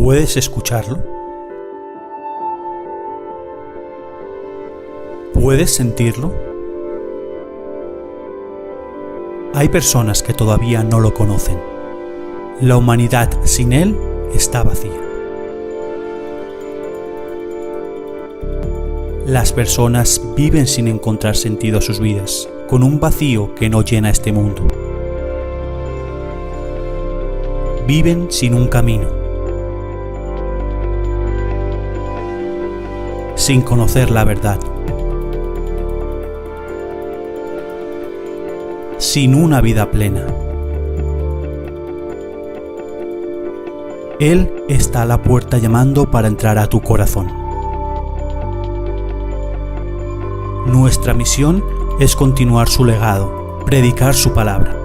¿Puedes escucharlo? ¿Puedes sentirlo? Hay personas que todavía no lo conocen. La humanidad sin Él está vacía. Las personas viven sin encontrar sentido a sus vidas, con un vacío que no llena este mundo. Viven sin un camino, sin conocer la verdad, sin una vida plena. Él está a la puerta llamando para entrar a tu corazón. Nuestra misión es continuar su legado, predicar su palabra.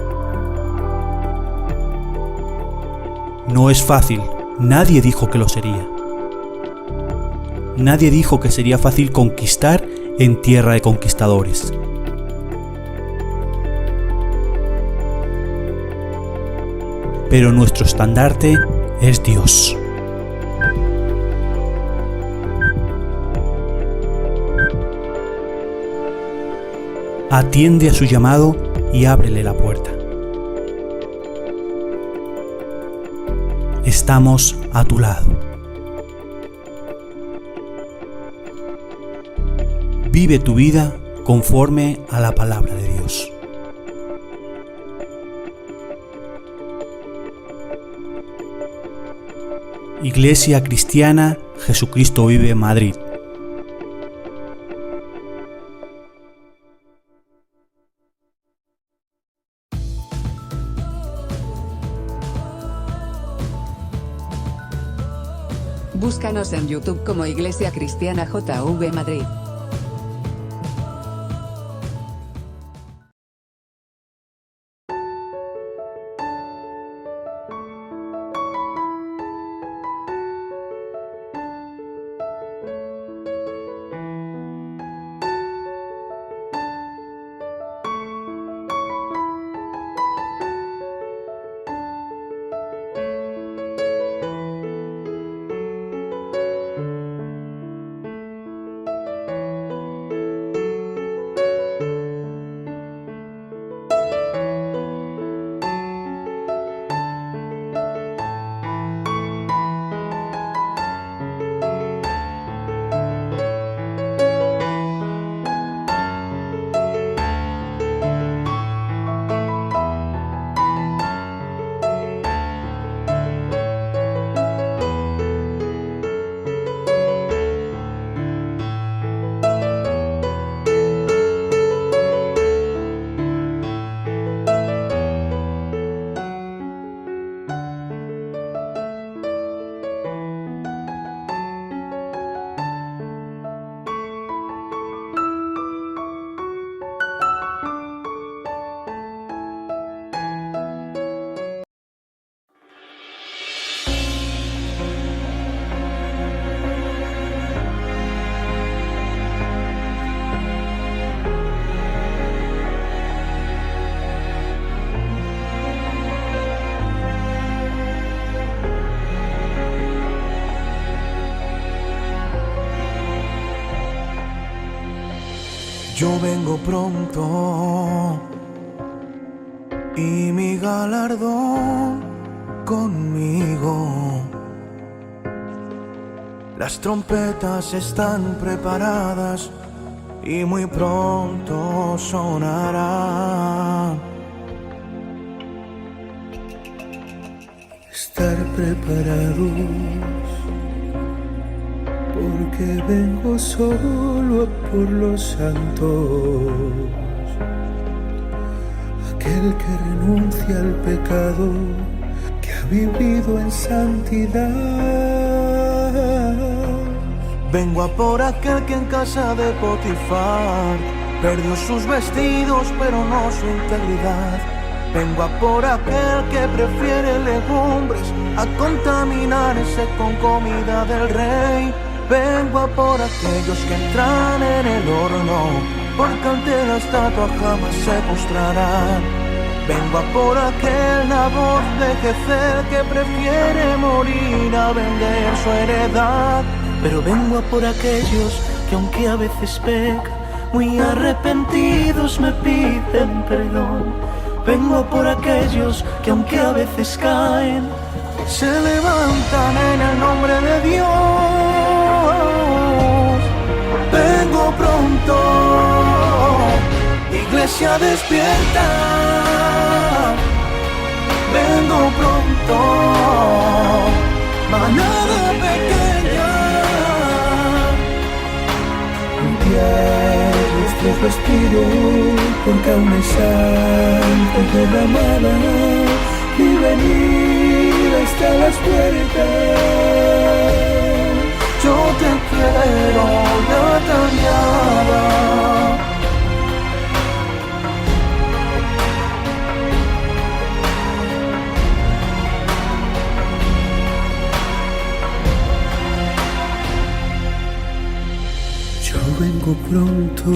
No es fácil, nadie dijo que lo sería. Nadie dijo que sería fácil conquistar en tierra de conquistadores. Pero nuestro estandarte es Dios. Atiende a su llamado y ábrele la puerta. Estamos a tu lado. Vive tu vida conforme a la palabra de Dios. Iglesia Cristiana Jesucristo Vive Madrid. Búscanos en YouTube como Iglesia Cristiana JV Madrid. Yo vengo pronto y mi galardón conmigo. Las trompetas están preparadas y muy pronto sonarán. Estar preparados, porque vengo solo a por los santos, aquel que renuncia al pecado, que ha vivido en santidad. Vengo a por aquel que en casa de Potifar perdió sus vestidos pero no su integridad. Vengo a por aquel que prefiere legumbres a contaminarse con comida del rey. Vengo a por aquellos que entran en el horno, porque ante la estatua jamás se postrarán. Vengo a por aquel voz de Jezer que prefiere morir a vender su heredad. Pero vengo a por aquellos que aunque a veces pecan, muy arrepentidos me piden perdón. Vengo a por aquellos que aunque a veces caen, se levantan en el nombre de Dios. Vengo pronto, iglesia despierta. Vengo pronto, manada pequeña. Limpiar vuestros vestidos, porque aún es sangre derramada, y venir hasta las puertas. Yo te quiero, Natalia. Yo vengo pronto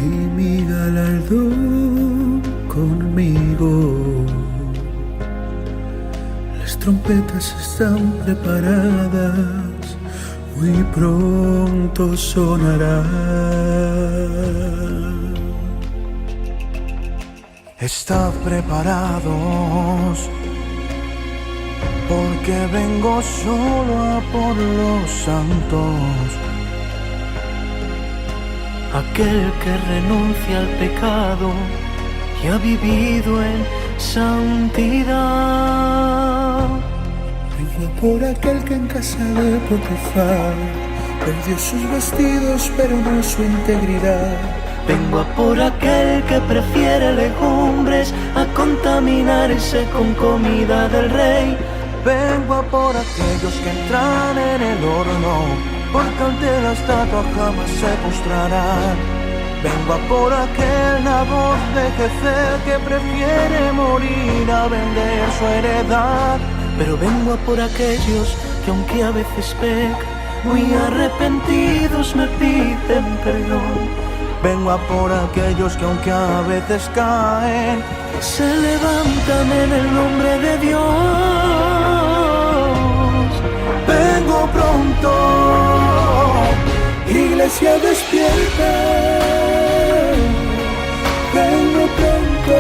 y mi galardón conmigo. Las trompetas están preparadas, muy pronto sonarán. Estad preparados, porque vengo solo a por los santos. Aquel que renuncia al pecado y ha vivido en santidad. Vengo por aquel que en casa de Potifar perdió sus vestidos pero no su integridad. Vengo a por aquel que prefiere legumbres a contaminarse con comida del rey. Vengo a por aquellos que entran en el horno, porque ante la estatua jamás se postrarán. Vengo a por aquel voz de Jezer que prefiere morir a vender su heredad. Pero vengo a por aquellos que aunque a veces pecan, muy arrepentidos me piden perdón. Vengo a por aquellos que aunque a veces caen, se levantan en el nombre de Dios. Vengo pronto, iglesia despierta. Vengo pronto,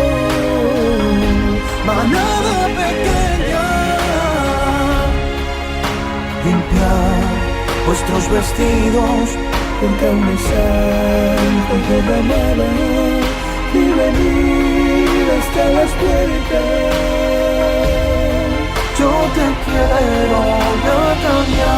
manada pequeña. Limpiar vuestros vestidos, porque aún es sangre derramada, y venir hasta las puertas. Yo te quiero, Natalia.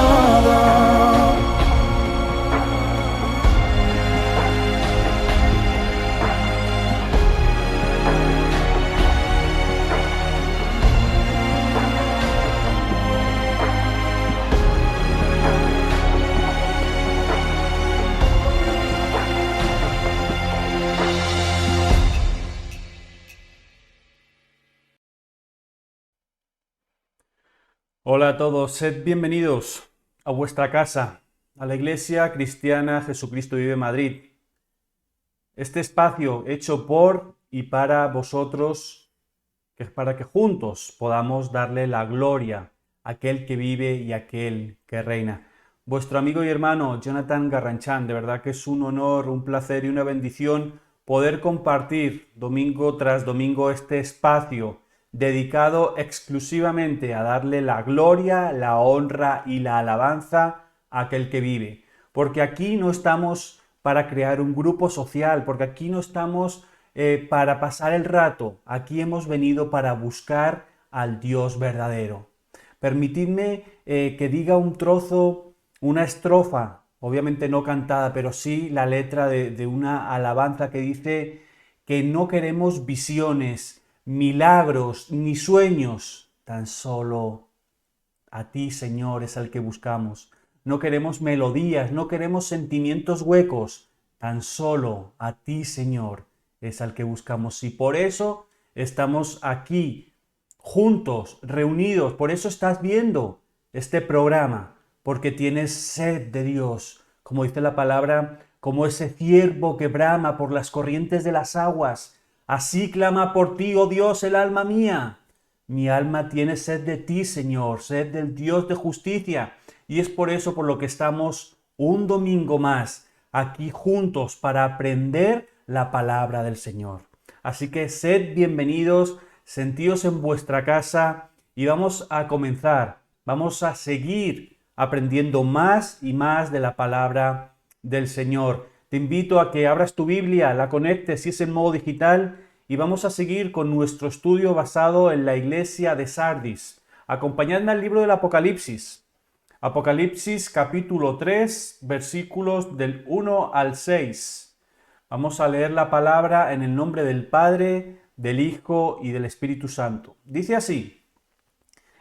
Hola a todos, sed bienvenidos a vuestra casa, a la Iglesia Cristiana Jesucristo Vive Madrid. Este espacio hecho por y para vosotros, que es para que juntos podamos darle la gloria a aquel que vive y a aquel que reina. Vuestro amigo y hermano Jonathan Garranchán, de verdad que es un honor, un placer y una bendición poder compartir domingo tras domingo este espacio dedicado exclusivamente a darle la gloria, la honra y la alabanza a aquel que vive. Porque aquí no estamos para crear un grupo social, porque aquí no estamos para pasar el rato, aquí hemos venido para buscar al Dios verdadero. Permitidme que diga un trozo, una estrofa, obviamente no cantada, pero sí la letra de una alabanza que dice que no queremos visiones, milagros ni sueños, tan solo a ti, Señor, es al que buscamos. No queremos melodías, no queremos sentimientos huecos, tan solo a ti, Señor, es al que buscamos. Y por eso estamos aquí, juntos, reunidos, por eso estás viendo este programa, porque tienes sed de Dios, como dice la palabra, como ese ciervo que brama por las corrientes de las aguas. Así clama por ti, oh Dios, el alma mía. Mi alma tiene sed de ti, Señor, sed del Dios de justicia. Y es por eso por lo que estamos un domingo más aquí juntos para aprender la palabra del Señor. Así que sed bienvenidos, sentíos en vuestra casa y vamos a comenzar. Vamos a seguir aprendiendo más y más de la palabra del Señor. Te invito a que abras tu Biblia, la conectes si es en modo digital y vamos a seguir con nuestro estudio basado en la iglesia de Sardis. Acompañadme al libro del Apocalipsis. Apocalipsis capítulo 3, versículos del 1 al 6. Vamos a leer la palabra en el nombre del Padre, del Hijo y del Espíritu Santo. Dice así: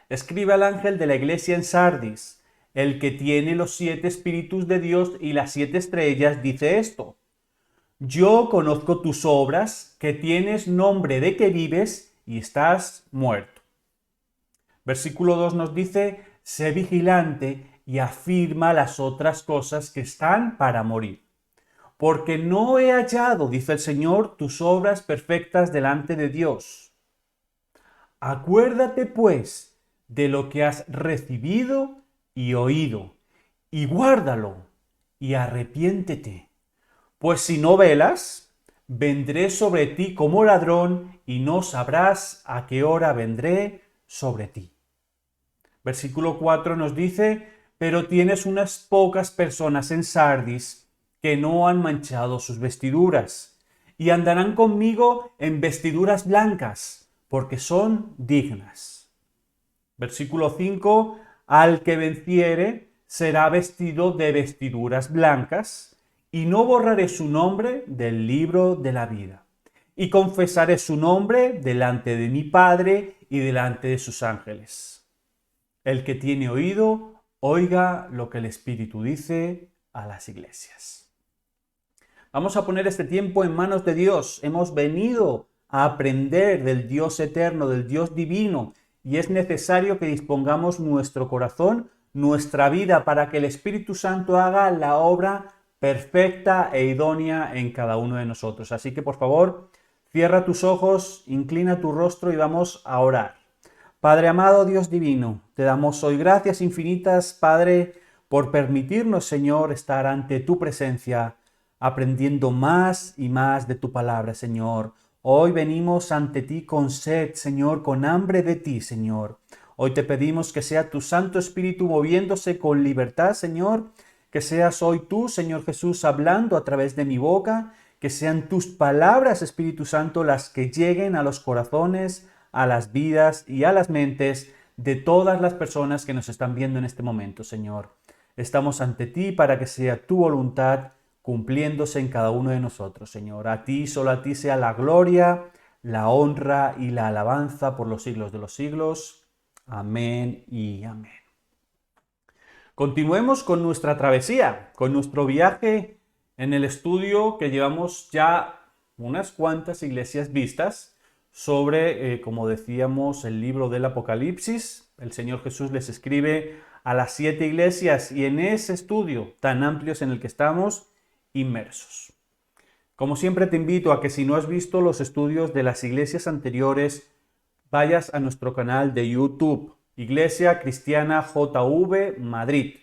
Escribe al ángel de la iglesia en Sardis, el que tiene los 7 espíritus de Dios y las 7 estrellas, dice esto: Yo conozco tus obras, que tienes nombre de que vives y estás muerto. Versículo 2 nos dice: Sé vigilante y afirma las otras cosas que están para morir. Porque no he hallado, dice el Señor, tus obras perfectas delante de Dios. Acuérdate, pues, de lo que has recibido y oído, y guárdalo, y arrepiéntete. Pues si no velas, vendré sobre ti como ladrón, y no sabrás a qué hora vendré sobre ti. Versículo 4 nos dice: Pero tienes unas pocas personas en Sardis que no han manchado sus vestiduras, y andarán conmigo en vestiduras blancas, porque son dignas. Versículo 5: Al que venciere será vestido de vestiduras blancas, y no borraré su nombre del libro de la vida, y confesaré su nombre delante de mi Padre y delante de sus ángeles. El que tiene oído, oiga lo que el Espíritu dice a las iglesias. Vamos a poner este tiempo en manos de Dios. Hemos venido a aprender del Dios eterno, del Dios divino, y es necesario que dispongamos nuestro corazón, nuestra vida, para que el Espíritu Santo haga la obra perfecta e idónea en cada uno de nosotros. Así que, por favor, cierra tus ojos, inclina tu rostro y vamos a orar. Padre amado, Dios divino, te damos hoy gracias infinitas, Padre, por permitirnos, Señor, estar ante tu presencia, aprendiendo más y más de tu palabra, Señor. Hoy venimos ante ti con sed, Señor, con hambre de ti, Señor. Hoy te pedimos que sea tu Santo Espíritu moviéndose con libertad, Señor, que seas hoy tú, Señor Jesús, hablando a través de mi boca, que sean tus palabras, Espíritu Santo, las que lleguen a los corazones, a las vidas y a las mentes de todas las personas que nos están viendo en este momento, Señor. Estamos ante ti para que sea tu voluntad cumpliéndose en cada uno de nosotros, Señor. A ti, solo a ti sea la gloria, la honra y la alabanza por los siglos de los siglos. Amén y amén. Continuemos con nuestra travesía, con nuestro viaje en el estudio que llevamos ya unas cuantas iglesias vistas sobre, como decíamos, el libro del Apocalipsis. El Señor Jesús les escribe a las 7 iglesias y en ese estudio tan amplio es en el que estamos inmersos. Como siempre te invito a que si no has visto los estudios de las iglesias anteriores, vayas a nuestro canal de YouTube, Iglesia Cristiana JV Madrid.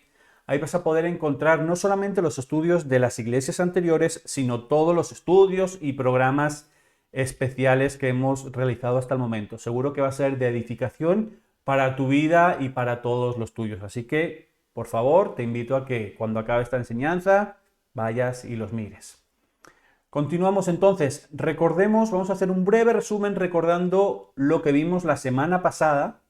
Ahí vas a poder encontrar no solamente los estudios de las iglesias anteriores, sino todos los estudios y programas especiales que hemos realizado hasta el momento. Seguro que va a ser de edificación para tu vida y para todos los tuyos. Así que, por favor, te invito a que cuando acabe esta enseñanza vayas y los mires. Continuamos entonces. Recordemos, vamos a hacer un breve resumen recordando lo que vimos la semana pasada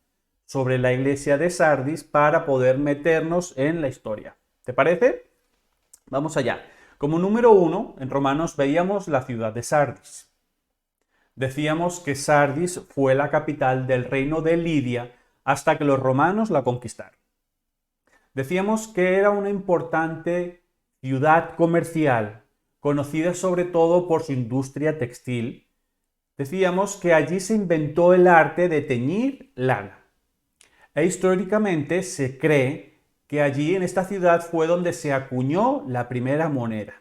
sobre la iglesia de Sardis para poder meternos en la historia. ¿Te parece? Vamos allá. Como número 1, en Romanos veíamos la ciudad de Sardis. Decíamos que Sardis fue la capital del reino de Lidia hasta que los romanos la conquistaron. Decíamos que era una importante ciudad comercial, conocida sobre todo por su industria textil. Decíamos que allí se inventó el arte de teñir lana. E históricamente se cree que allí en esta ciudad fue donde se acuñó la primera moneda.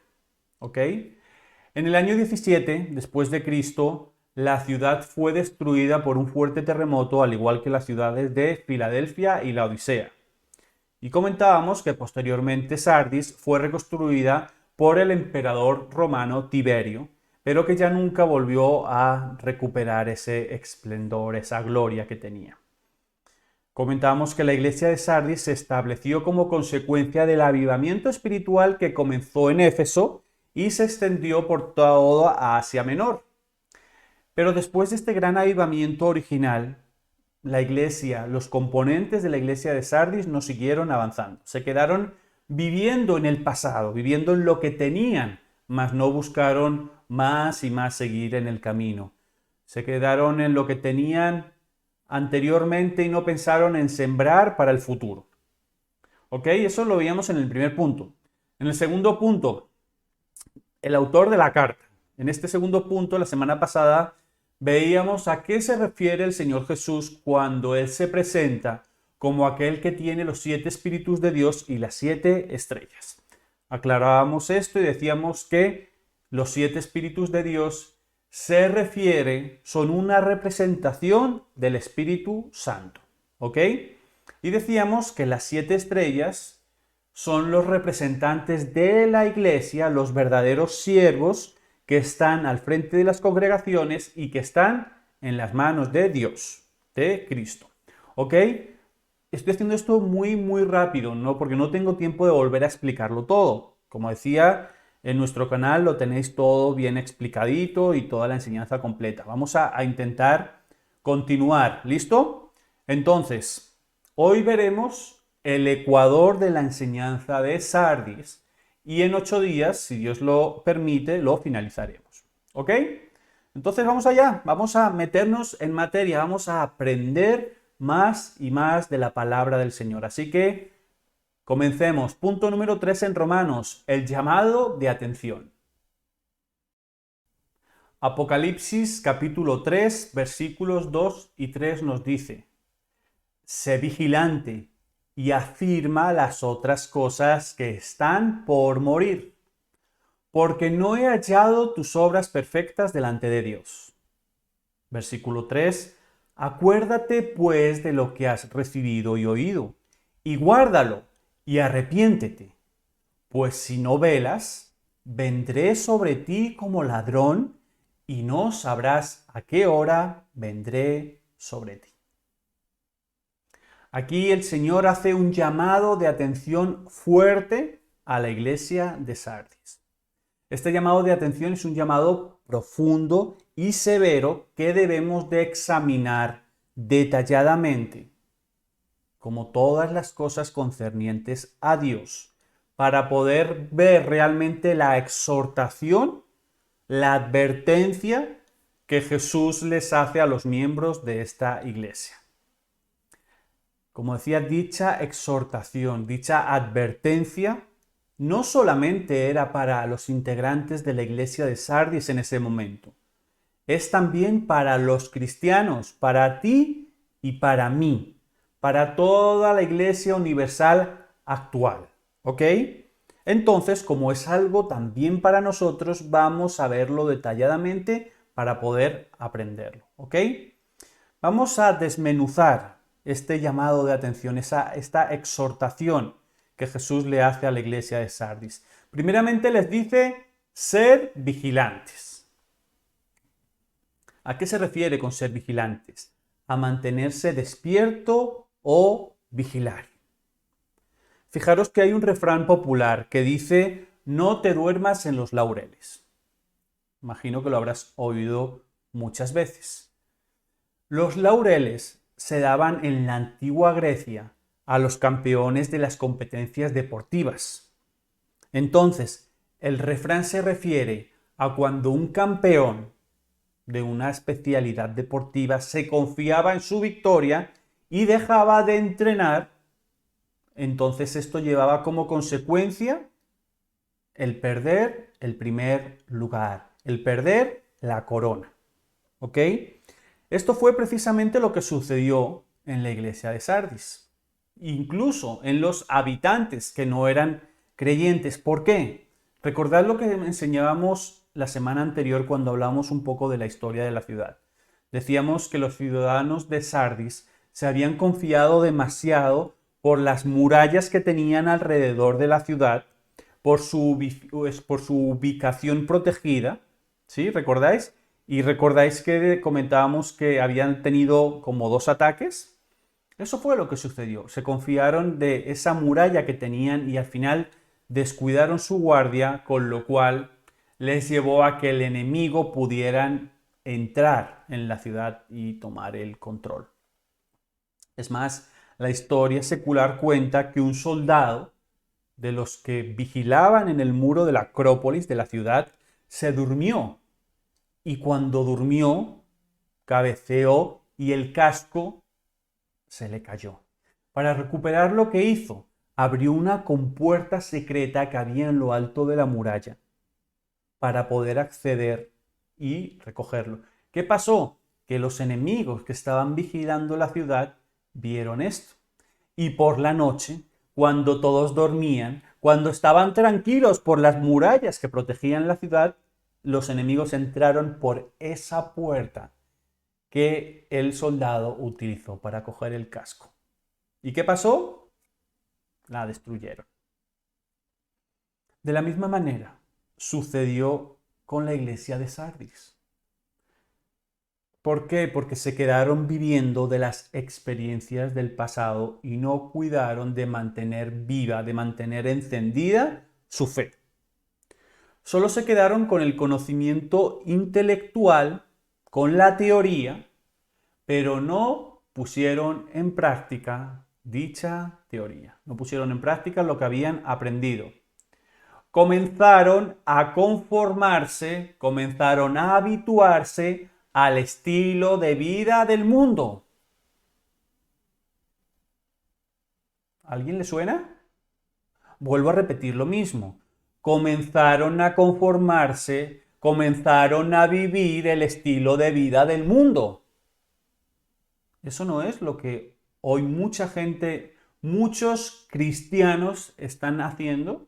¿Ok? En el año 17 después de Cristo, la ciudad fue destruida por un fuerte terremoto, al igual que las ciudades de Filadelfia y Laodicea. Y comentábamos que posteriormente Sardis fue reconstruida por el emperador romano Tiberio, pero que ya nunca volvió a recuperar ese esplendor, esa gloria que tenía. Comentábamos que la iglesia de Sardis se estableció como consecuencia del avivamiento espiritual que comenzó en Éfeso y se extendió por toda Asia Menor. Pero después de este gran avivamiento original, la iglesia, los componentes de la iglesia de Sardis no siguieron avanzando. Se quedaron viviendo en el pasado, viviendo en lo que tenían, mas no buscaron más y más seguir en el camino. Se quedaron en lo que tenían anteriormente y no pensaron en sembrar para el futuro. ¿Ok? Eso lo veíamos en el primer punto. En el segundo punto, el autor de la carta. En este segundo punto, la semana pasada, veíamos a qué se refiere el Señor Jesús cuando Él se presenta como aquel que tiene los 7 espíritus de Dios y las 7 estrellas. Aclarábamos esto y decíamos que los 7 espíritus de Dios son una representación del Espíritu Santo. ¿Ok? Y decíamos que las 7 estrellas son los representantes de la iglesia, los verdaderos siervos que están al frente de las congregaciones y que están en las manos de Dios, de Cristo. ¿Ok? Estoy haciendo esto muy rápido, ¿no? Porque no tengo tiempo de volver a explicarlo todo. Como decía, en nuestro canal lo tenéis todo bien explicadito y toda la enseñanza completa. Vamos a intentar continuar. ¿Listo? Entonces, hoy veremos el ecuador de la enseñanza de Sardis y en 8 días, si Dios lo permite, lo finalizaremos. ¿Ok? Entonces vamos allá, vamos a meternos en materia, vamos a aprender más y más de la palabra del Señor. Así que comencemos. Punto número 3 en Romanos, el llamado de atención. Apocalipsis capítulo 3, versículos 2 y 3 nos dice: sé vigilante y afirma las otras cosas que están por morir, porque no he hallado tus obras perfectas delante de Dios. Versículo 3, acuérdate pues de lo que has recibido y oído, y guárdalo, y arrepiéntete, pues si no velas, vendré sobre ti como ladrón, y no sabrás a qué hora vendré sobre ti. Aquí el Señor hace un llamado de atención fuerte a la iglesia de Sardis. Este llamado de atención es un llamado profundo y severo que debemos de examinar detalladamente, como todas las cosas concernientes a Dios, para poder ver realmente la exhortación, la advertencia que Jesús les hace a los miembros de esta iglesia. Como decía, dicha exhortación, dicha advertencia, no solamente era para los integrantes de la iglesia de Sardis en ese momento, es también para los cristianos, para ti y para mí, para toda la iglesia universal actual. ¿Ok? Entonces, como es algo también para nosotros, vamos a verlo detalladamente para poder aprenderlo. ¿Ok? Vamos a desmenuzar este llamado de atención, esta exhortación que Jesús le hace a la iglesia de Sardis. Primeramente les dice, ser vigilantes. ¿A qué se refiere con ser vigilantes? A mantenerse despierto o vigilar. Fijaros que hay un refrán popular que dice, no te duermas en los laureles. Imagino que lo habrás oído muchas veces. Los laureles se daban en la antigua Grecia a los campeones de las competencias deportivas. Entonces, el refrán se refiere a cuando un campeón de una especialidad deportiva se confiaba en su victoria y dejaba de entrenar. Entonces esto llevaba como consecuencia el perder el primer lugar, el perder la corona. ¿Ok? Esto fue precisamente lo que sucedió en la iglesia de Sardis, incluso en los habitantes que no eran creyentes. ¿Por qué? Recordad lo que enseñábamos la semana anterior cuando hablamos un poco de la historia de la ciudad. Decíamos que los ciudadanos de Sardis se habían confiado demasiado por las murallas que tenían alrededor de la ciudad, por su ubicación protegida, ¿sí? ¿Recordáis? Y recordáis que comentábamos que habían tenido como 2 ataques. Eso fue lo que sucedió. Se confiaron de esa muralla que tenían y al final descuidaron su guardia, con lo cual les llevó a que el enemigo pudieran entrar en la ciudad y tomar el control. Es más, la historia secular cuenta que un soldado de los que vigilaban en el muro de la Acrópolis de la ciudad se durmió. Y cuando durmió, cabeceó y el casco se le cayó. Para recuperar lo que hizo, abrió una compuerta secreta que había en lo alto de la muralla para poder acceder y recogerlo. ¿Qué pasó? Que los enemigos que estaban vigilando la ciudad vieron esto. Y por la noche, cuando todos dormían, cuando estaban tranquilos por las murallas que protegían la ciudad, los enemigos entraron por esa puerta que el soldado utilizó para coger el casco. ¿Y qué pasó? La destruyeron. De la misma manera, sucedió con la iglesia de Sardis. ¿Por qué? Porque se quedaron viviendo de las experiencias del pasado y no cuidaron de mantener viva, de mantener encendida su fe. Solo se quedaron con el conocimiento intelectual, con la teoría, pero no pusieron en práctica dicha teoría. No pusieron en práctica lo que habían aprendido. Comenzaron a conformarse, comenzaron a habituarse al estilo de vida del mundo. ¿A alguien le suena? Vuelvo a repetir lo mismo. Comenzaron a conformarse, comenzaron a vivir el estilo de vida del mundo. Eso no es lo que hoy mucha gente, muchos cristianos están haciendo.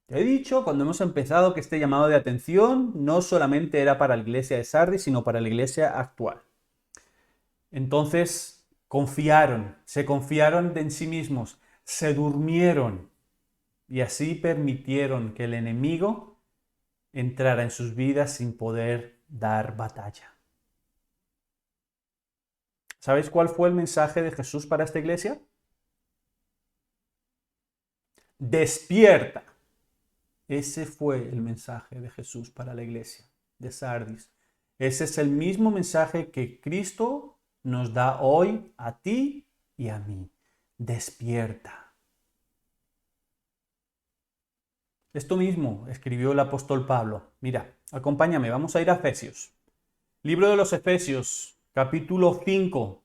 Te he dicho cuando hemos empezado que este llamado de atención no solamente era para la iglesia de Sardis, sino para la iglesia actual. Entonces se confiaron en sí mismos, se durmieron y así permitieron que el enemigo entrara en sus vidas sin poder dar batalla. ¿Sabéis cuál fue el mensaje de Jesús para esta iglesia? Despierta. Ese fue el mensaje de Jesús para la iglesia de Sardis. Ese es el mismo mensaje que Cristo nos da hoy a ti y a mí. Despierta. Esto mismo escribió el apóstol Pablo. Mira, acompáñame, vamos a ir a Efesios. Libro de los Efesios, capítulo 5,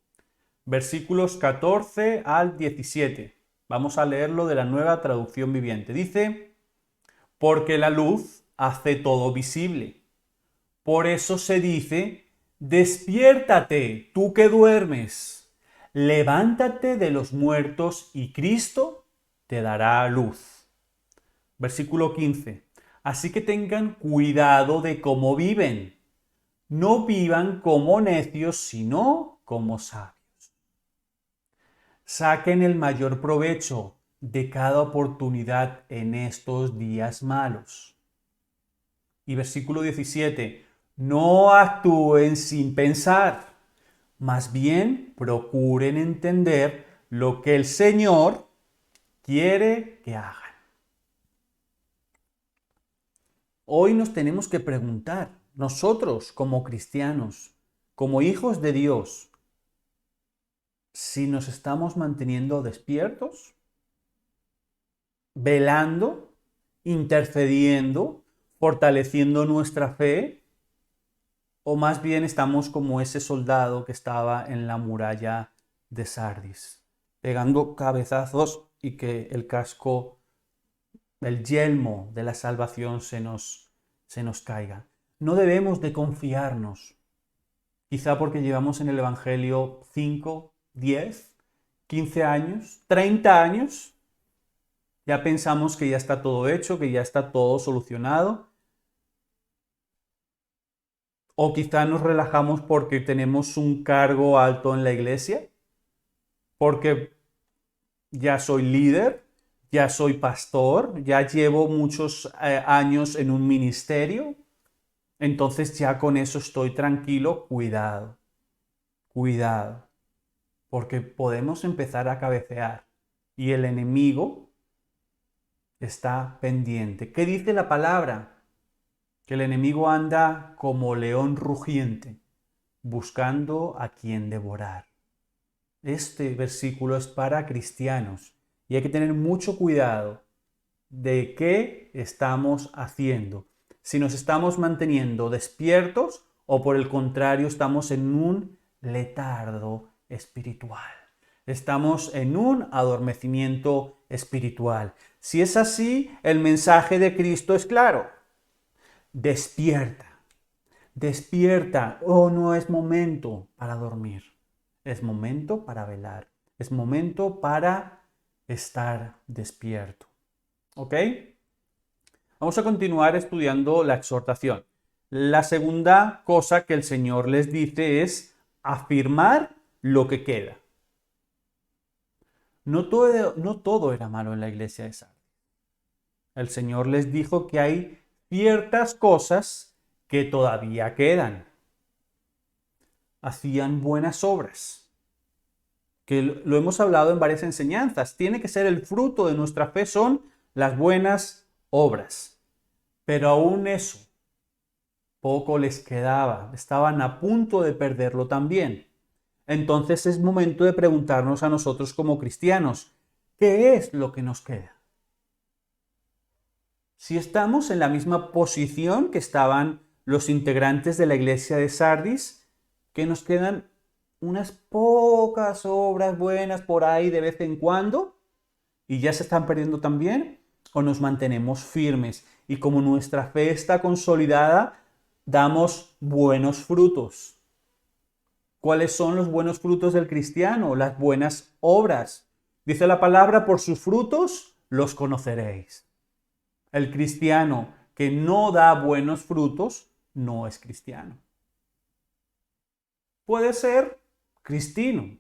versículos 14 al 17. Vamos a leerlo de la Nueva Traducción Viviente. Dice: porque la luz hace todo visible. Por eso se dice: despiértate, tú que duermes. Levántate de los muertos y Cristo te dará luz. Versículo 15. Así que tengan cuidado de cómo viven. No vivan como necios, sino como sabios. Saquen el mayor provecho de cada oportunidad en estos días malos. Y versículo 17, no actúen sin pensar, más bien procuren entender lo que el Señor quiere que hagan. Hoy nos tenemos que preguntar, nosotros como cristianos, como hijos de Dios, si nos estamos manteniendo despiertos, velando, intercediendo, fortaleciendo nuestra fe, o más bien estamos como ese soldado que estaba en la muralla de Sardis, pegando cabezazos y que el casco, el yelmo de la salvación se nos caiga. No debemos de confiarnos, quizá porque llevamos en el Evangelio 5, 10, 15 años, 30 años, Ya pensamos que ya está todo hecho, que ya está todo solucionado. O quizá nos relajamos porque tenemos un cargo alto en la iglesia, porque ya soy líder, ya soy pastor, ya llevo muchos años en un ministerio, entonces ya con eso estoy tranquilo. Cuidado, cuidado, porque podemos empezar a cabecear y el enemigo está pendiente. ¿Qué dice la palabra? Que el enemigo anda como león rugiente, buscando a quien devorar. Este versículo es para cristianos y hay que tener mucho cuidado de qué estamos haciendo. Si nos estamos manteniendo despiertos o por el contrario estamos en un letargo espiritual. Estamos en un adormecimiento espiritual. Si es así, el mensaje de Cristo es claro. Despierta, despierta. Oh, no es momento para dormir. Es momento para velar. Es momento para estar despierto. ¿Ok? Vamos a continuar estudiando la exhortación. La segunda cosa que el Señor les dice es afirmar lo que queda. No todo era malo en la iglesia de Sardis. El Señor les dijo que hay ciertas cosas que todavía quedan. Hacían buenas obras, que lo hemos hablado en varias enseñanzas. Tiene que ser el fruto de nuestra fe, son las buenas obras. Pero aún eso, poco les quedaba. Estaban a punto de perderlo también. Entonces es momento de preguntarnos a nosotros como cristianos, ¿qué es lo que nos queda? Si estamos en la misma posición que estaban los integrantes de la iglesia de Sardis, que nos quedan unas pocas obras buenas por ahí de vez en cuando y ya se están perdiendo también, o nos mantenemos firmes y como nuestra fe está consolidada, damos buenos frutos. ¿Cuáles son los buenos frutos del cristiano? Las buenas obras. Dice la palabra, por sus frutos los conoceréis. El cristiano que no da buenos frutos no es cristiano. Puede ser cristino.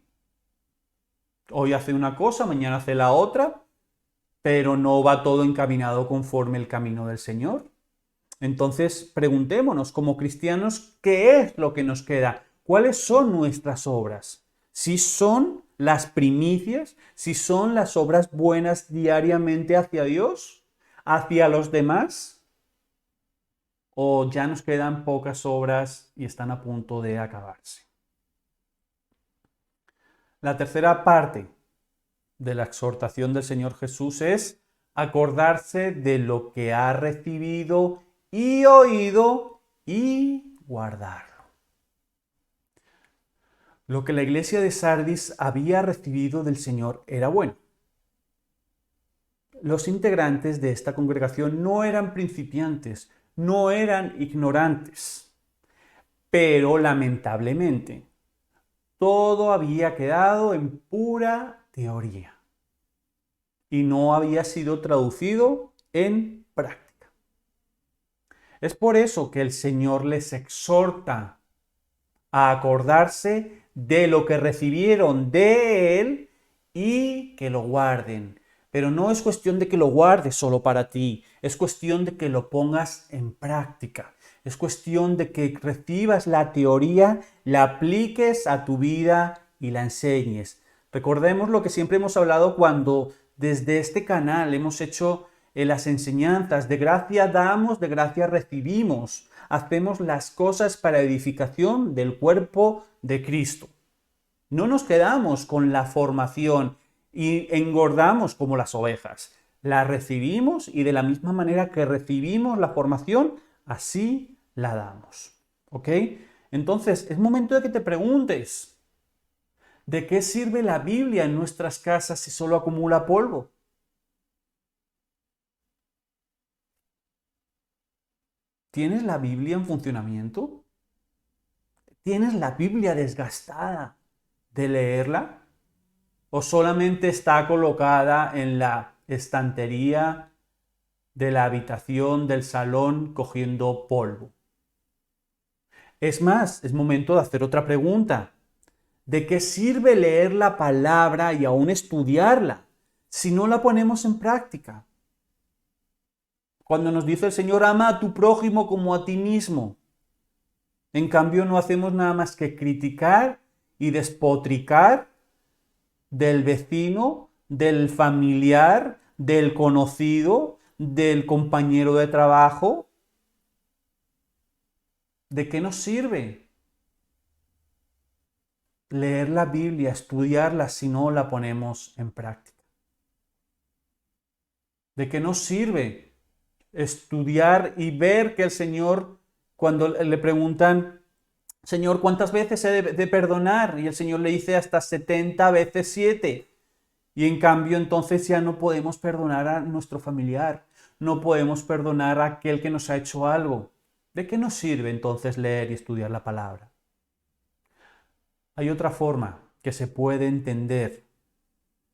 Hoy hace una cosa, mañana hace la otra, pero no va todo encaminado conforme el camino del Señor. Entonces, preguntémonos como cristianos, ¿qué es lo que nos queda? ¿Cuáles son nuestras obras? Si son las primicias, si son las obras buenas diariamente hacia Dios, hacia los demás, o ya nos quedan pocas obras y están a punto de acabarse. La tercera parte de la exhortación del Señor Jesús es acordarse de lo que ha recibido y oído y guardarlo. Lo que la iglesia de Sardis había recibido del Señor era bueno. Los integrantes de esta congregación no eran principiantes, no eran ignorantes, pero lamentablemente todo había quedado en pura teoría y no había sido traducido en práctica. Es por eso que el Señor les exhorta a acordarse de lo que recibieron de Él y que lo guarden. Pero no es cuestión de que lo guardes solo para ti, es cuestión de que lo pongas en práctica. Es cuestión de que recibas la teoría, la apliques a tu vida y la enseñes. Recordemos lo que siempre hemos hablado cuando desde este canal hemos hecho las enseñanzas. De gracia damos, de gracia recibimos. Hacemos las cosas para edificación del cuerpo de Cristo. No nos quedamos con la formación y engordamos como las ovejas. La recibimos y de la misma manera que recibimos la formación, así la damos. ¿Ok? Entonces, es momento de que te preguntes, ¿de qué sirve la Biblia en nuestras casas si solo acumula polvo? ¿Tienes la Biblia en funcionamiento? ¿Tienes la Biblia desgastada de leerla? ¿O solamente está colocada en estantería de la habitación, del salón, cogiendo polvo. Es más, es momento de hacer otra pregunta. ¿De qué sirve leer la palabra y aún estudiarla si no la ponemos en práctica? Cuando nos dice el Señor, ama a tu prójimo como a ti mismo. En cambio, no hacemos nada más que criticar y despotricar del vecino, del familiar, del conocido, del compañero de trabajo. ¿De qué nos sirve leer la Biblia, estudiarla si no la ponemos en práctica? ¿De qué nos sirve estudiar y ver que el Señor, cuando le preguntan, Señor, ¿cuántas veces he de perdonar? Y el Señor le dice hasta 70 veces 7. Y en cambio entonces ya no podemos perdonar a nuestro familiar, no podemos perdonar a aquel que nos ha hecho algo. ¿De qué nos sirve entonces leer y estudiar la palabra? Hay otra forma que se puede entender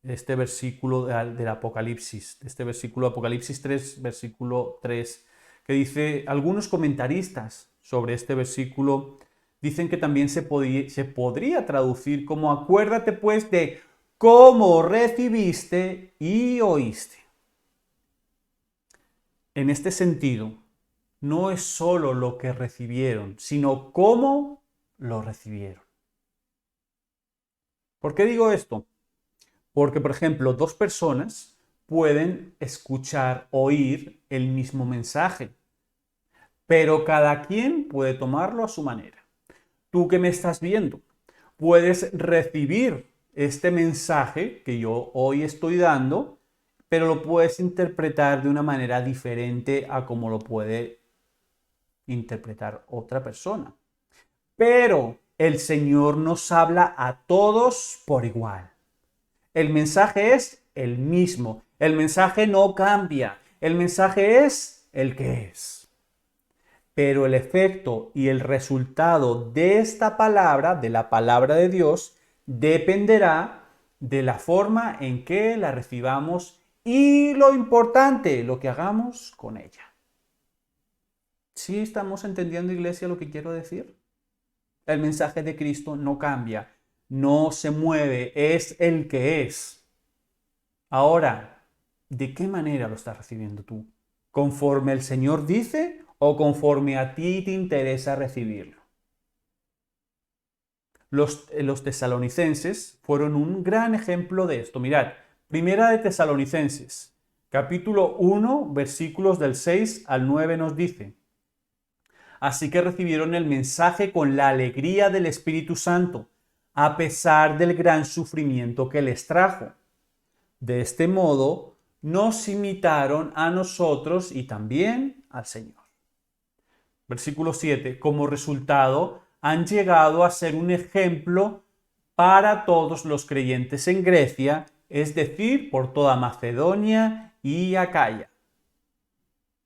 este versículo del Apocalipsis, este versículo Apocalipsis 3, versículo 3, que dice, algunos comentaristas sobre este versículo dicen que también se podría traducir como acuérdate pues de cómo recibiste y oíste. En este sentido, no es solo lo que recibieron, sino cómo lo recibieron. ¿Por qué digo esto? Porque, por ejemplo, dos personas pueden escuchar, oír el mismo mensaje, pero cada quien puede tomarlo a su manera. Tú que me estás viendo, puedes recibir este mensaje que yo hoy estoy dando, pero lo puedes interpretar de una manera diferente a como lo puede interpretar otra persona. Pero el Señor nos habla a todos por igual. El mensaje es el mismo. El mensaje no cambia. El mensaje es el que es. Pero el efecto y el resultado de esta palabra, de la palabra de Dios, dependerá de la forma en que la recibamos y lo importante, lo que hagamos con ella. ¿Sí estamos entendiendo, iglesia, lo que quiero decir? El mensaje de Cristo no cambia, no se mueve, es el que es. Ahora, ¿de qué manera lo estás recibiendo tú? ¿Conforme el Señor dice o conforme a ti te interesa recibirlo? Los tesalonicenses fueron un gran ejemplo de esto. Mirad, Primera de Tesalonicenses, capítulo 1, versículos del 6 al 9 nos dice: Así que recibieron el mensaje con la alegría del Espíritu Santo, a pesar del gran sufrimiento que les trajo. De este modo, nos imitaron a nosotros y también al Señor. Versículo 7. Como resultado, han llegado a ser un ejemplo para todos los creyentes en Grecia, es decir, por toda Macedonia y Acaya.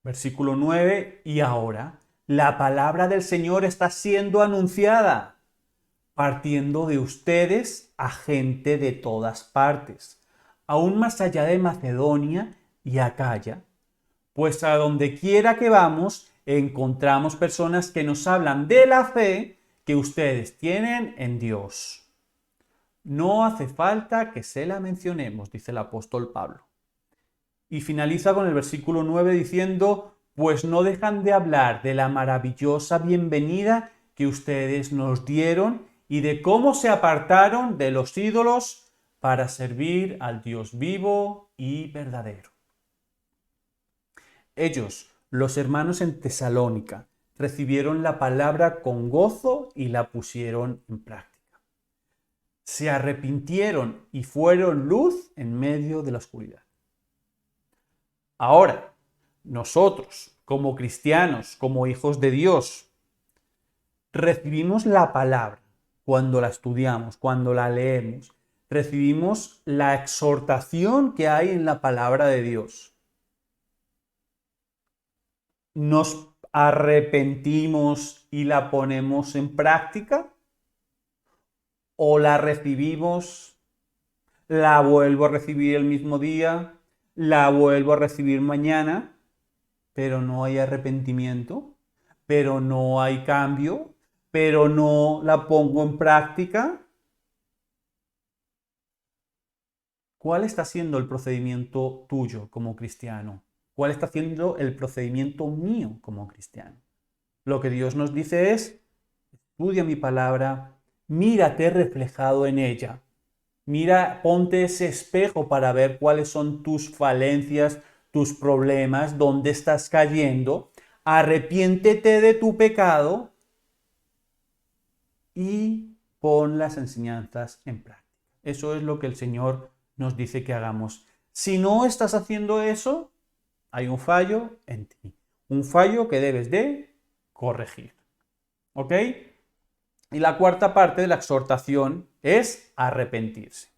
Versículo 9. Y ahora, la palabra del Señor está siendo anunciada, partiendo de ustedes a gente de todas partes, aún más allá de Macedonia y Acaya, pues a donde quiera que vamos, encontramos personas que nos hablan de la fe que ustedes tienen en Dios. No hace falta que se la mencionemos, dice el apóstol Pablo. Y finaliza con el versículo 9 diciendo: pues no dejan de hablar de la maravillosa bienvenida que ustedes nos dieron y de cómo se apartaron de los ídolos para servir al Dios vivo y verdadero. Ellos, los hermanos en Tesalónica, recibieron la palabra con gozo y la pusieron en práctica. Se arrepintieron y fueron luz en medio de la oscuridad. Ahora, nosotros, como cristianos, como hijos de Dios, recibimos la palabra cuando la estudiamos, cuando la leemos. Recibimos la exhortación que hay en la palabra de Dios. ¿Nos arrepentimos y la ponemos en práctica? ¿O la recibimos, la vuelvo a recibir el mismo día, la vuelvo a recibir mañana, pero no hay arrepentimiento, pero no hay cambio, pero no la pongo en práctica. ¿Cuál está siendo el procedimiento tuyo como cristiano? ¿Cuál está siendo el procedimiento mío como cristiano? Lo que Dios nos dice es, estudia mi palabra, mírate reflejado en ella. Mira, ponte ese espejo para ver cuáles son tus falencias, tus problemas, dónde estás cayendo. Arrepiéntete de tu pecado y pon las enseñanzas en práctica. Eso es lo que el Señor nos dice que hagamos. Si no estás haciendo eso, hay un fallo en ti. Un fallo que debes de corregir. ¿Ok? Y la cuarta parte de la exhortación es arrepentirse.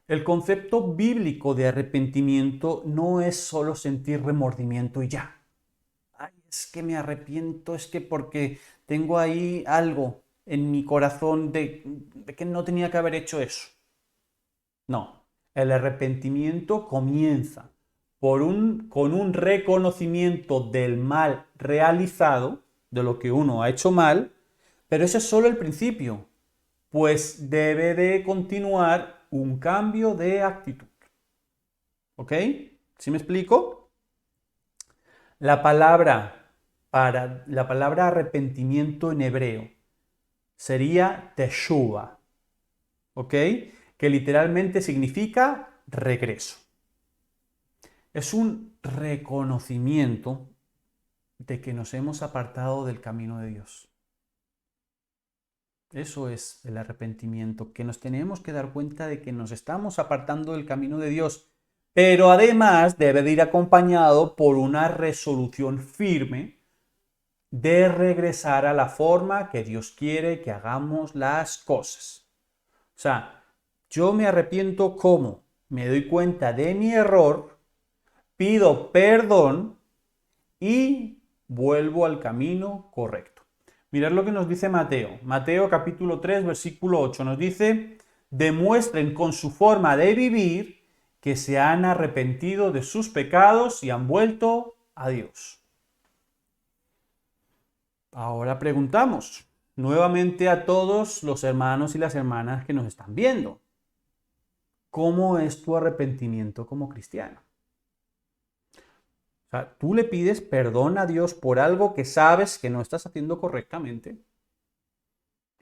El concepto bíblico de arrepentimiento no es solo sentir remordimiento y ya. Ay, es que me arrepiento, es que porque tengo ahí algo en mi corazón de que no tenía que haber hecho eso. No, el arrepentimiento comienza con un reconocimiento del mal realizado, de lo que uno ha hecho mal, pero ese es solo el principio, pues debe de continuar un cambio de actitud. ¿Ok? ¿Sí me explico? La palabra arrepentimiento en hebreo sería teshuva, ¿ok? Que literalmente significa regreso. Es un reconocimiento de que nos hemos apartado del camino de Dios. Eso es el arrepentimiento, que nos tenemos que dar cuenta de que nos estamos apartando del camino de Dios, pero además debe de ir acompañado por una resolución firme de regresar a la forma que Dios quiere que hagamos las cosas. O sea, yo me arrepiento ¿cómo? Me doy cuenta de mi error, pido perdón y vuelvo al camino correcto. Mirad lo que nos dice Mateo. Mateo capítulo 3, versículo 8 nos dice, demuestren con su forma de vivir que se han arrepentido de sus pecados y han vuelto a Dios. Ahora preguntamos nuevamente a todos los hermanos y las hermanas que nos están viendo, ¿cómo es tu arrepentimiento como cristiano? O sea, tú le pides perdón a Dios por algo que sabes que no estás haciendo correctamente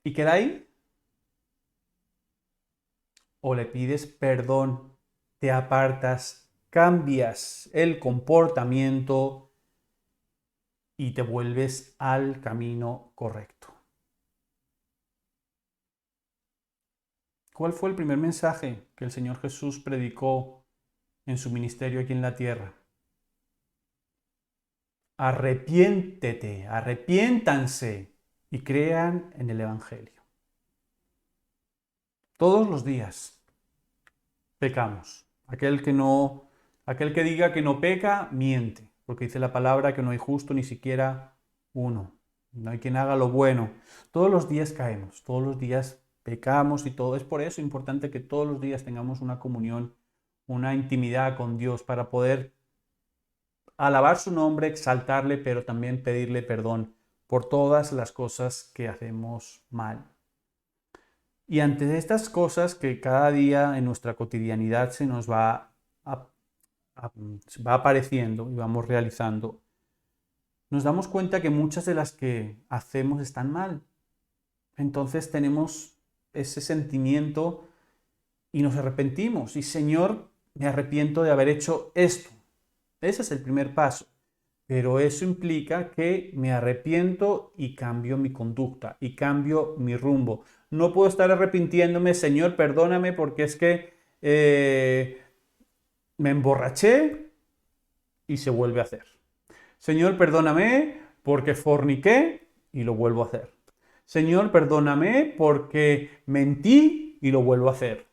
y queda ahí. O le pides perdón, te apartas, cambias el comportamiento y te vuelves al camino correcto. ¿Cuál fue el primer mensaje que el Señor Jesús predicó en su ministerio aquí en la tierra? Arrepiéntete, arrepiéntanse y crean en el Evangelio. Todos los días pecamos. Aquel que diga que no peca, miente, porque dice la palabra que no hay justo ni siquiera uno. No hay quien haga lo bueno. Todos los días caemos, todos los días pecamos y todo. Es por eso importante que todos los días tengamos una comunión, una intimidad con Dios para poder alabar su nombre, exaltarle, pero también pedirle perdón por todas las cosas que hacemos mal. Y ante estas cosas que cada día en nuestra cotidianidad se nos va apareciendo y vamos realizando, nos damos cuenta que muchas de las que hacemos están mal. Entonces tenemos ese sentimiento y nos arrepentimos. Y Señor, me arrepiento de haber hecho esto. Ese es el primer paso. Pero eso implica que me arrepiento y cambio mi conducta y cambio mi rumbo. No puedo estar arrepintiéndome, Señor, perdóname porque es que me emborraché y se vuelve a hacer. Señor, perdóname porque forniqué y lo vuelvo a hacer. Señor, perdóname porque mentí y lo vuelvo a hacer.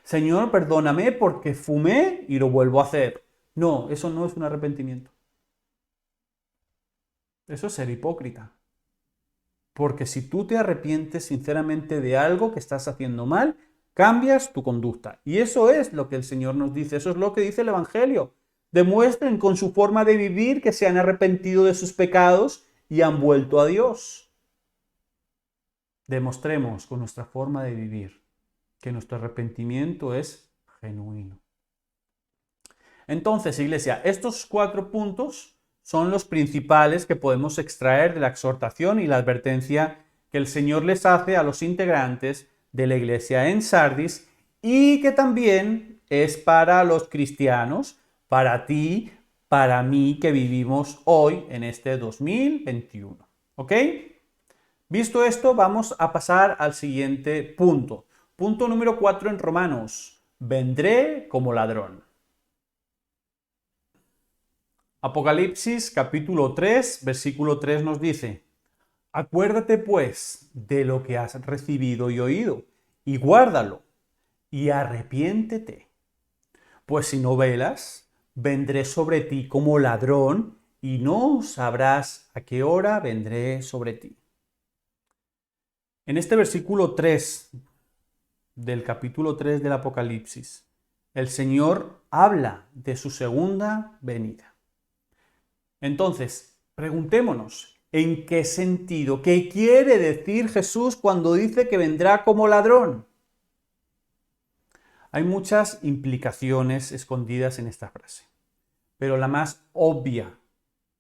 Señor, perdóname porque fumé y lo vuelvo a hacer. No, eso no es un arrepentimiento. Eso es ser hipócrita. Porque si tú te arrepientes sinceramente de algo que estás haciendo mal, cambias tu conducta. Y eso es lo que el Señor nos dice, eso es lo que dice el Evangelio. Demuestren con su forma de vivir que se han arrepentido de sus pecados y han vuelto a Dios. Demostremos con nuestra forma de vivir que nuestro arrepentimiento es genuino. Entonces, Iglesia, estos 4 puntos son los principales que podemos extraer de la exhortación y la advertencia que el Señor les hace a los integrantes de la Iglesia en Sardis y que también es para los cristianos, para ti, para mí que vivimos hoy en este 2021. ¿Ok? Visto esto, vamos a pasar al siguiente punto. Punto número 4 en Romanos. Vendré como ladrón. Apocalipsis capítulo 3, versículo 3 nos dice: acuérdate pues de lo que has recibido y oído, y guárdalo, y arrepiéntete. Pues si no velas, vendré sobre ti como ladrón, y no sabrás a qué hora vendré sobre ti. En este versículo 3 del capítulo 3 del Apocalipsis, el Señor habla de su segunda venida. Entonces, preguntémonos, ¿en qué sentido? ¿Qué quiere decir Jesús cuando dice que vendrá como ladrón? Hay muchas implicaciones escondidas en esta frase, pero la más obvia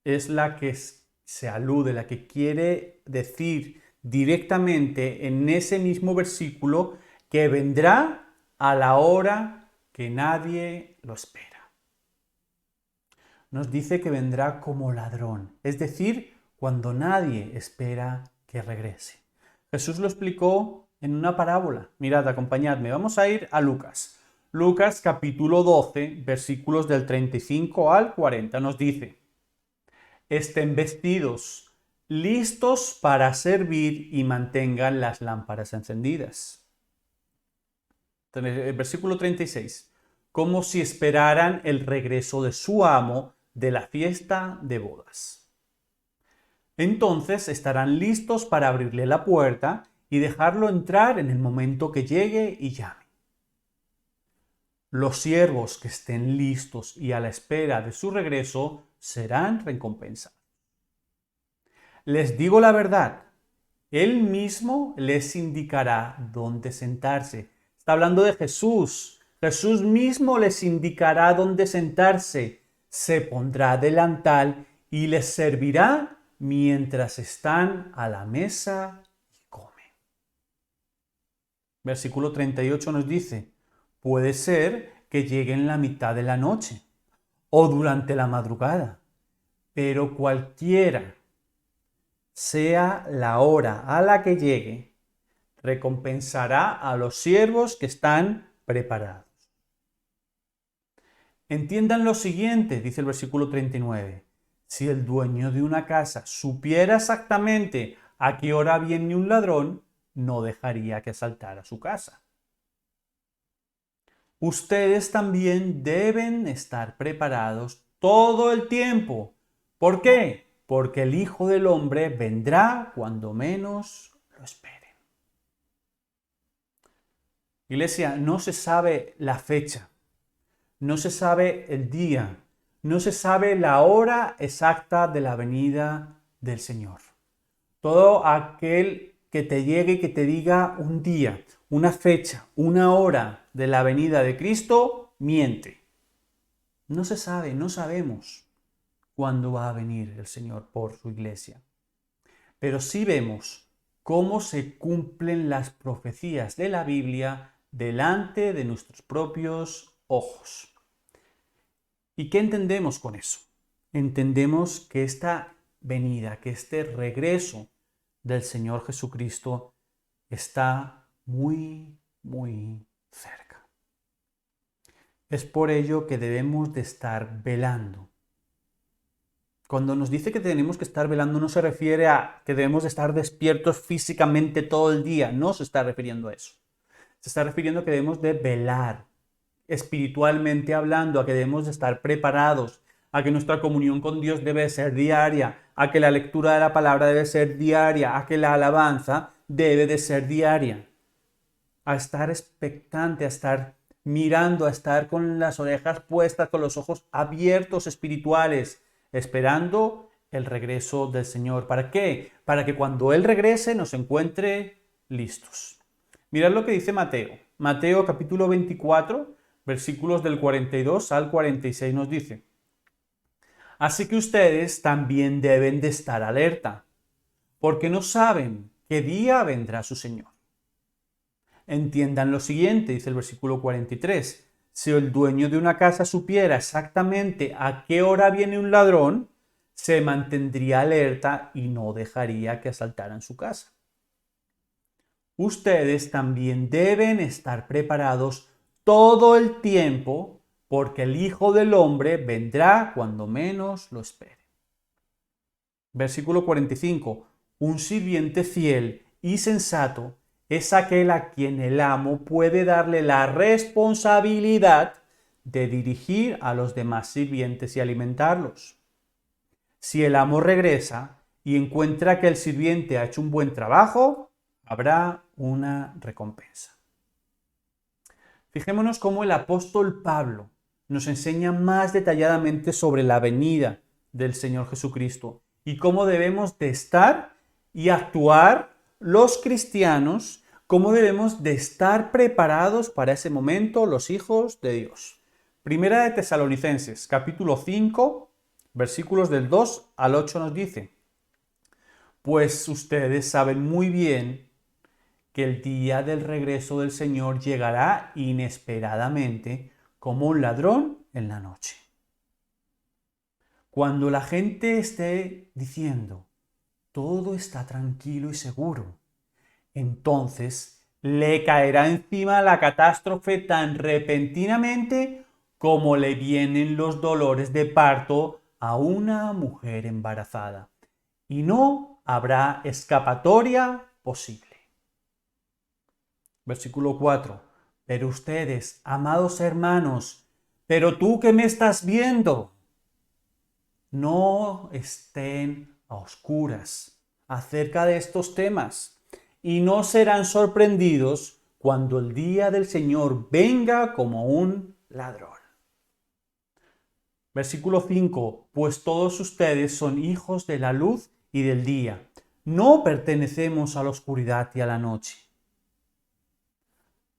es la que se alude, la que quiere decir directamente en ese mismo versículo que vendrá a la hora que nadie lo espera. Nos dice que vendrá como ladrón, es decir, cuando nadie espera que regrese. Jesús lo explicó en una parábola. Mirad, acompañadme, vamos a ir a Lucas. Lucas capítulo 12, versículos del 35 al 40, nos dice: estén vestidos, listos para servir y mantengan las lámparas encendidas. El versículo 36, como si esperaran el regreso de su amo de la fiesta de bodas. Entonces estarán listos para abrirle la puerta y dejarlo entrar en el momento que llegue y llame. Los siervos que estén listos y a la espera de su regreso serán recompensados. Les digo la verdad, Él mismo les indicará dónde sentarse. Está hablando de Jesús. Jesús mismo les indicará dónde sentarse. Se pondrá delantal y les servirá mientras están a la mesa y comen. Versículo 38 nos dice: puede ser que llegue en la mitad de la noche o durante la madrugada, pero cualquiera sea la hora a la que llegue, recompensará a los siervos que están preparados. Entiendan lo siguiente, dice el versículo 39. Si el dueño de una casa supiera exactamente a qué hora viene un ladrón, no dejaría que asaltara su casa. Ustedes también deben estar preparados todo el tiempo. ¿Por qué? Porque el Hijo del Hombre vendrá cuando menos lo esperen. Iglesia, no se sabe la fecha. No se sabe el día, no se sabe la hora exacta de la venida del Señor. Todo aquel que te llegue y que te diga un día, una fecha, una hora de la venida de Cristo, miente. No se sabe, no sabemos cuándo va a venir el Señor por su iglesia. Pero sí vemos cómo se cumplen las profecías de la Biblia delante de nuestros propios ojos. ¿Y qué entendemos con eso? Entendemos que esta venida, que este regreso del Señor Jesucristo está muy, muy cerca. Es por ello que debemos de estar velando. Cuando nos dice que tenemos que estar velando, no se refiere a que debemos de estar despiertos físicamente todo el día, no se está refiriendo a eso. Se está refiriendo a que debemos de velar, espiritualmente hablando, a que debemos de estar preparados, a que nuestra comunión con Dios debe ser diaria, a que la lectura de la palabra debe ser diaria, a que la alabanza debe de ser diaria. a estar expectante, a estar mirando, a estar con las orejas puestas, con los ojos abiertos espirituales, esperando el regreso del Señor. ¿Para qué? Para que cuando Él regrese nos encuentre listos. Mirad lo que dice Mateo. Mateo capítulo 24, versículos del 42 al 46 nos dice: Así que ustedes también deben de estar alerta, porque no saben qué día vendrá su Señor. Entiendan lo siguiente, dice el versículo 43. Si el dueño de una casa supiera exactamente a qué hora viene un ladrón, se mantendría alerta y no dejaría que asaltaran su casa. Ustedes también deben estar preparados todo el tiempo, porque el Hijo del Hombre vendrá cuando menos lo espere. Versículo 45. Un sirviente fiel y sensato es aquel a quien el amo puede darle la responsabilidad de dirigir a los demás sirvientes y alimentarlos. Si el amo regresa y encuentra que el sirviente ha hecho un buen trabajo, habrá una recompensa. Fijémonos cómo el apóstol Pablo nos enseña más detalladamente sobre la venida del Señor Jesucristo y cómo debemos de estar y actuar los cristianos, cómo debemos de estar preparados para ese momento los hijos de Dios. Primera de Tesalonicenses, capítulo 5, versículos del 2 al 8 nos dice: Pues ustedes saben muy bien que el día del regreso del Señor llegará inesperadamente como un ladrón en la noche. Cuando la gente esté diciendo, todo está tranquilo y seguro, entonces le caerá encima la catástrofe tan repentinamente como le vienen los dolores de parto a una mujer embarazada, y no habrá escapatoria posible. Versículo 4. Pero ustedes, amados hermanos, pero tú que me estás viendo, no estén a oscuras acerca de estos temas y no serán sorprendidos cuando el día del Señor venga como un ladrón. Versículo 5. Pues todos ustedes son hijos de la luz y del día. No pertenecemos a la oscuridad y a la noche.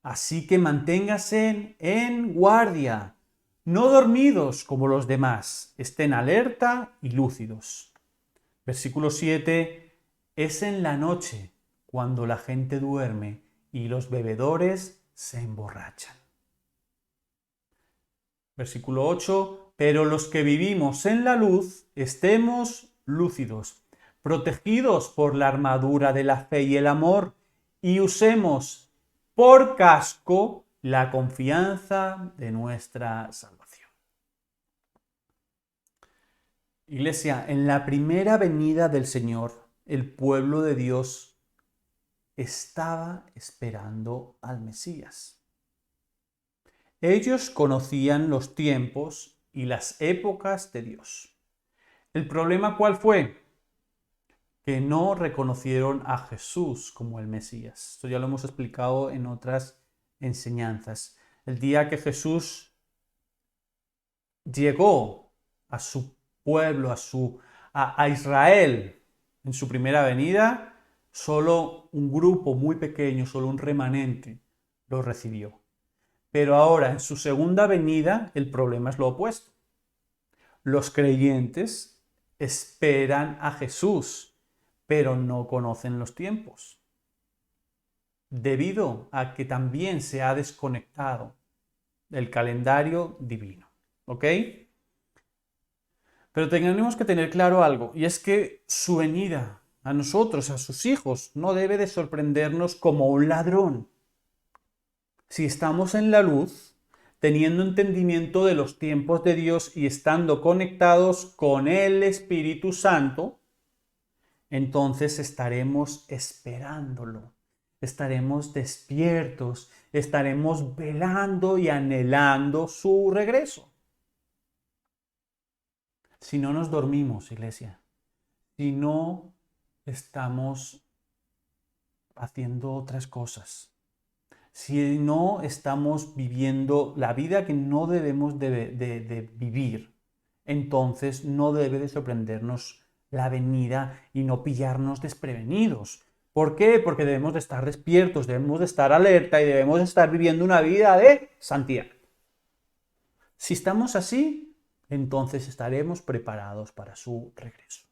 Así que manténganse en guardia, no dormidos como los demás, estén alerta y lúcidos. Versículo 7. Es en la noche cuando la gente duerme y los bebedores se emborrachan. Versículo 8. Pero los que vivimos en la luz estemos lúcidos, protegidos por la armadura de la fe y el amor, y usemos por casco la confianza de nuestra salvación. Iglesia, en la primera venida del Señor, el pueblo de Dios estaba esperando al Mesías. Ellos conocían los tiempos y las épocas de Dios. ¿El problema cuál fue? Que no reconocieron a Jesús como el Mesías. Esto ya lo hemos explicado en otras enseñanzas. El día que Jesús llegó a su pueblo, a Israel, en su primera venida, solo un grupo muy pequeño, solo un remanente lo recibió. Pero ahora, en su segunda venida, el problema es lo opuesto. Los creyentes esperan a Jesús, pero no conocen los tiempos, debido a que también se ha desconectado del calendario divino. ¿Ok? Pero tenemos que tener claro algo, y es que su venida a nosotros, a sus hijos, no debe de sorprendernos como un ladrón. Si estamos en la luz, teniendo entendimiento de los tiempos de Dios y estando conectados con el Espíritu Santo, entonces estaremos esperándolo, estaremos despiertos, estaremos velando y anhelando su regreso. Si no nos dormimos, iglesia, si no estamos haciendo otras cosas, si no estamos viviendo la vida que no debemos de vivir, entonces no debe de sorprendernos la venida y no pillarnos desprevenidos. ¿Por qué? Porque debemos de estar despiertos, debemos de estar alerta y debemos de estar viviendo una vida de santidad. Si estamos así, entonces estaremos preparados para su regreso.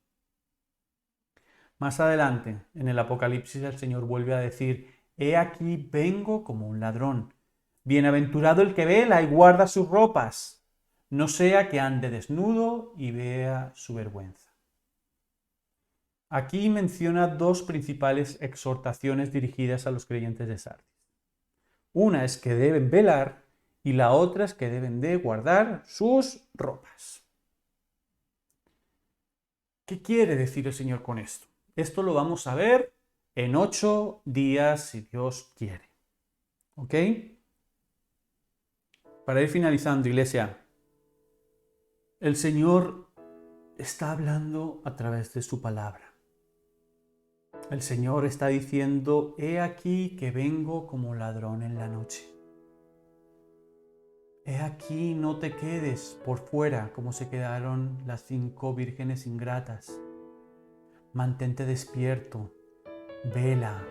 Más adelante, en el Apocalipsis, el Señor vuelve a decir: he aquí vengo como un ladrón. Bienaventurado el que vela y guarda sus ropas, no sea que ande desnudo y vea su vergüenza. Aquí menciona dos principales exhortaciones dirigidas a los creyentes de Sardis. Una es que deben velar y la otra es que deben de guardar sus ropas. ¿Qué quiere decir el Señor con esto? Esto lo vamos a ver en 8 días, si Dios quiere. ¿Ok? Para ir finalizando, iglesia, el Señor está hablando a través de su palabra. El Señor está diciendo: he aquí que vengo como ladrón en la noche. He aquí, no te quedes por fuera como se quedaron las 5 vírgenes ingratas. Mantente despierto, vela,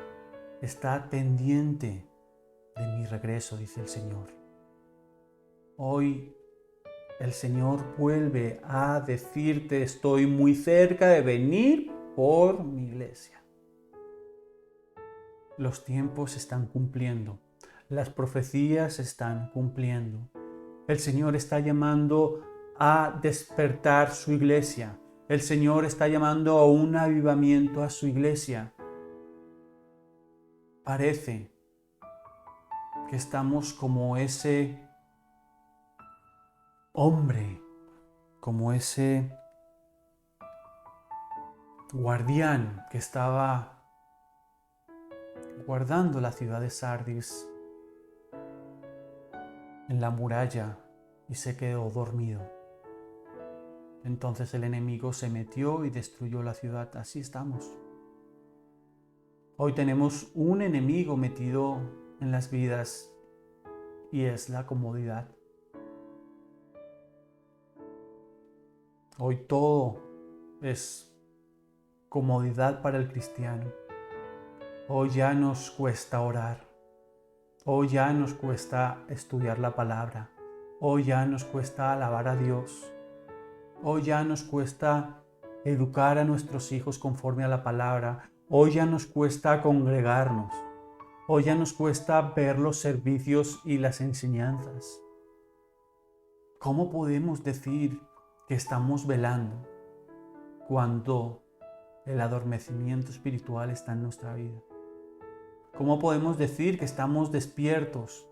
está pendiente de mi regreso, dice el Señor. Hoy el Señor vuelve a decirte: estoy muy cerca de venir por mi iglesia. Los tiempos se están cumpliendo, las profecías se están cumpliendo. El Señor está llamando a despertar su iglesia. El Señor está llamando a un avivamiento a su iglesia. Parece que estamos como ese hombre, como ese guardián que estaba guardando la ciudad de Sardis en la muralla y se quedó dormido. Entonces el enemigo se metió y destruyó la ciudad. Así estamos. Hoy tenemos un enemigo metido en las vidas y es la comodidad. Hoy todo es comodidad para el cristiano. Hoy ya nos cuesta orar. Hoy ya nos cuesta estudiar la palabra. Hoy ya nos cuesta alabar a Dios. Hoy ya nos cuesta educar a nuestros hijos conforme a la palabra. Hoy ya nos cuesta congregarnos. Hoy ya nos cuesta ver los servicios y las enseñanzas. ¿Cómo podemos decir que estamos velando cuando el adormecimiento espiritual está en nuestra vida? ¿Cómo podemos decir que estamos despiertos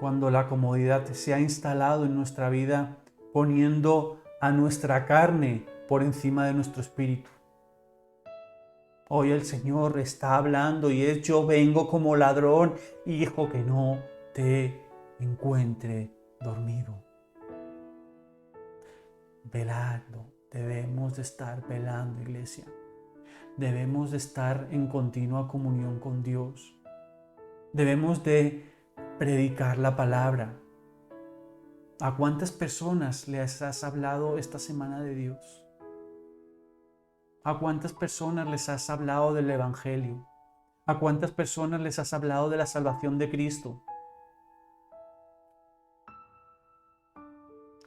cuando la comodidad se ha instalado en nuestra vida, poniendo a nuestra carne por encima de nuestro espíritu? Hoy el Señor está hablando y es: yo vengo como ladrón, hijo, que no te encuentre dormido. Velando, debemos de estar velando, iglesia. Debemos de estar en continua comunión con Dios. Debemos de predicar la palabra. ¿A cuántas personas les has hablado esta semana de Dios? ¿A cuántas personas les has hablado del Evangelio? ¿A cuántas personas les has hablado de la salvación de Cristo?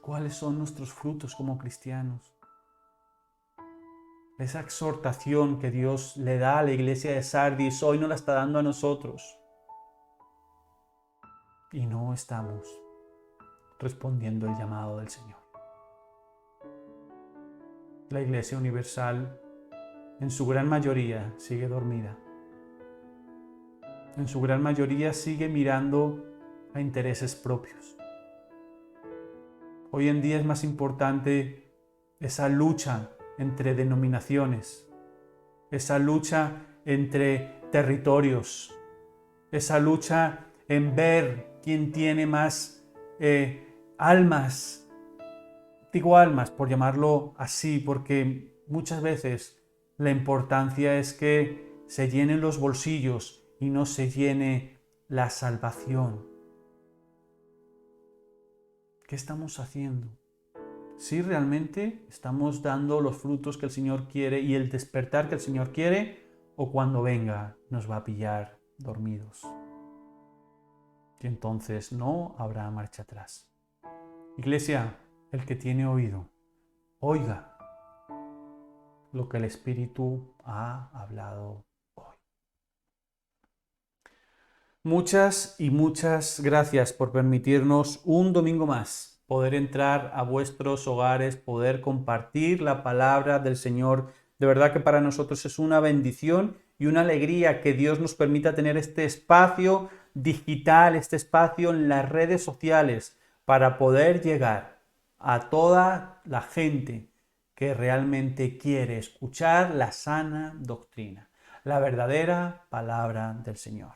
¿Cuáles son nuestros frutos como cristianos? Esa exhortación que Dios le da a la iglesia de Sardis hoy nos la está dando a nosotros. Y no estamos respondiendo el llamado del Señor. La Iglesia Universal, en su gran mayoría, sigue dormida. En su gran mayoría sigue mirando a intereses propios. Hoy en día es más importante esa lucha entre denominaciones, esa lucha entre territorios, esa lucha en ver quién tiene más almas. Digo almas por llamarlo así, porque muchas veces la importancia es que se llenen los bolsillos y no se llene la salvación. ¿Qué estamos haciendo? ¿Si realmente estamos dando los frutos que el Señor quiere y el despertar que el Señor quiere, o cuando venga nos va a pillar dormidos? Y entonces no habrá marcha atrás. Iglesia, el que tiene oído, oiga lo que el Espíritu ha hablado hoy. Muchas y muchas gracias por permitirnos un domingo más poder entrar a vuestros hogares, poder compartir la palabra del Señor. De verdad que para nosotros es una bendición y una alegría que Dios nos permita tener este espacio digital, este espacio en las redes sociales para poder llegar a toda la gente que realmente quiere escuchar la sana doctrina, la verdadera palabra del Señor.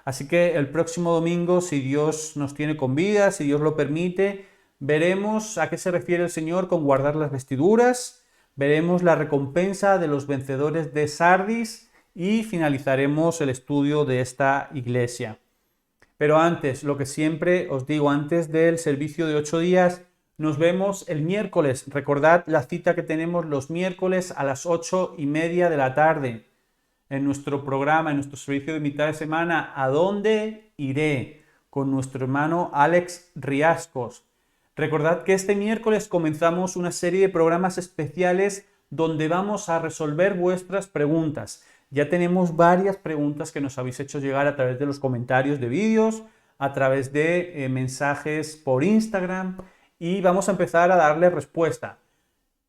Así que el próximo domingo, si Dios nos tiene con vida, si Dios lo permite, veremos a qué se refiere el Señor con guardar las vestiduras, veremos la recompensa de los vencedores de Sardis y finalizaremos el estudio de esta iglesia. Pero antes, lo que siempre os digo, antes del servicio de 8 días, nos vemos el miércoles. Recordad la cita que tenemos los miércoles a las 8:30 de la tarde. En nuestro programa, en nuestro servicio de mitad de semana, ¿a dónde iré? Con nuestro hermano Alex Riascos. Recordad que este miércoles comenzamos una serie de programas especiales donde vamos a resolver vuestras preguntas. Ya tenemos varias preguntas que nos habéis hecho llegar a través de los comentarios de vídeos, a través de mensajes por Instagram, y vamos a empezar a darle respuesta.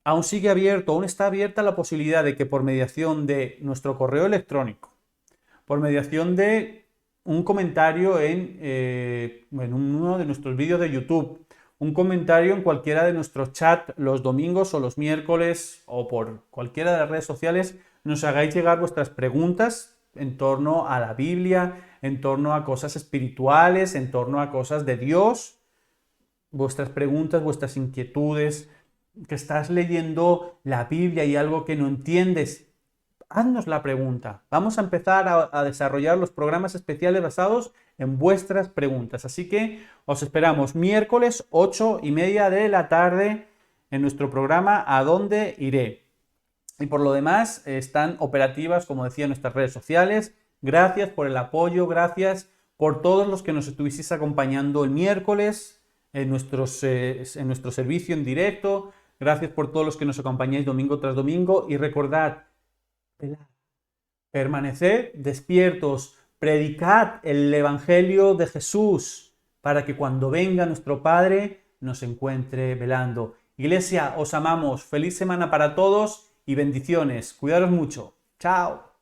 Aún sigue abierto, aún está abierta la posibilidad de que por mediación de nuestro correo electrónico, por mediación de un comentario en uno de nuestros vídeos de YouTube, un comentario en cualquiera de nuestros chats los domingos o los miércoles o por cualquiera de las redes sociales, nos hagáis llegar vuestras preguntas en torno a la Biblia, en torno a cosas espirituales, en torno a cosas de Dios, vuestras preguntas, vuestras inquietudes, que estás leyendo la Biblia y algo que no entiendes, haznos la pregunta. Vamos a empezar a desarrollar los programas especiales basados en vuestras preguntas. Así que os esperamos miércoles 8:30 de la tarde en nuestro programa ¿A dónde iré? Y por lo demás están operativas, como decía, nuestras redes sociales. Gracias por el apoyo, gracias por todos los que nos estuvisteis acompañando el miércoles en nuestro servicio en directo. Gracias por todos los que nos acompañáis domingo tras domingo y recordad, permaneced despiertos, predicad el Evangelio de Jesús para que cuando venga nuestro Padre nos encuentre velando. Iglesia, os amamos. Feliz semana para todos y bendiciones. Cuidaros mucho. Chao.